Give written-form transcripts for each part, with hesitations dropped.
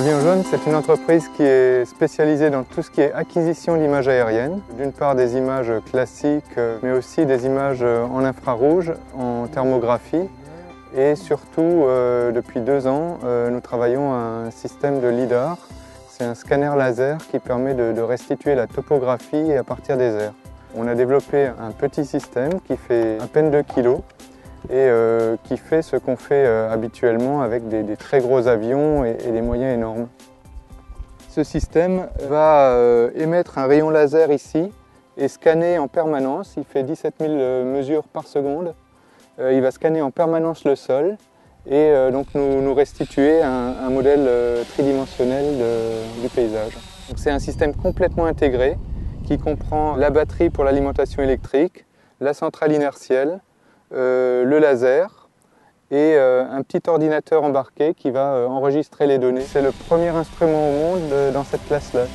L'Avion Jaune, c'est une entreprise qui est spécialisée dans tout ce qui est acquisition d'images aériennes. D'une part des images classiques, mais aussi des images en infrarouge, en thermographie. Et surtout, depuis 2 ans, nous travaillons à un système de LiDAR. C'est un scanner laser qui permet de restituer la topographie à partir des airs. On a développé un petit système qui fait à peine 2 kg et qui fait ce qu'on fait habituellement avec des très gros avions et des moyens énormes. Ce système va émettre un rayon laser ici et scanner en permanence. Il fait 17 000 mesures par seconde. Il va scanner en permanence le sol et donc nous restituer un modèle tridimensionnel du paysage. C'est un système complètement intégré qui comprend la batterie pour l'alimentation électrique, la centrale inertielle, le laser et un petit ordinateur embarqué qui va enregistrer les données. C'est le premier instrument au monde dans cette classe-là.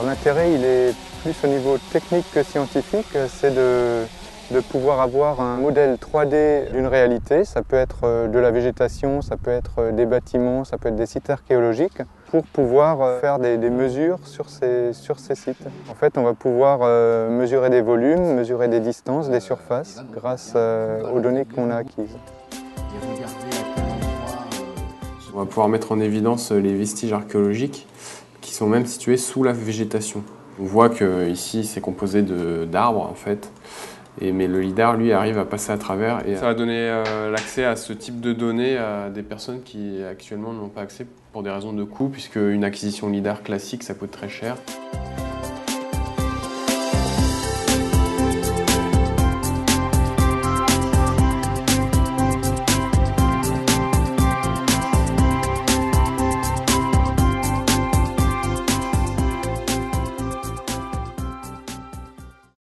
L'intérêt, il est plus au niveau technique que scientifique, c'est de pouvoir avoir un modèle 3D d'une réalité. Ça peut être de la végétation, ça peut être des bâtiments, ça peut être des sites archéologiques, pour pouvoir faire des mesures sur ces sites. En fait, on va pouvoir mesurer des volumes, mesurer des distances, des surfaces, grâce aux données qu'on a acquises. On va pouvoir mettre en évidence les vestiges archéologiques qui sont même situés sous la végétation. On voit qu'ici, c'est composé d'arbres, en fait. Mais le LiDAR, lui, arrive à passer à travers et ça va donner l'accès à ce type de données à des personnes qui actuellement n'ont pas accès pour des raisons de coût, puisque une acquisition LiDAR classique, ça coûte très cher.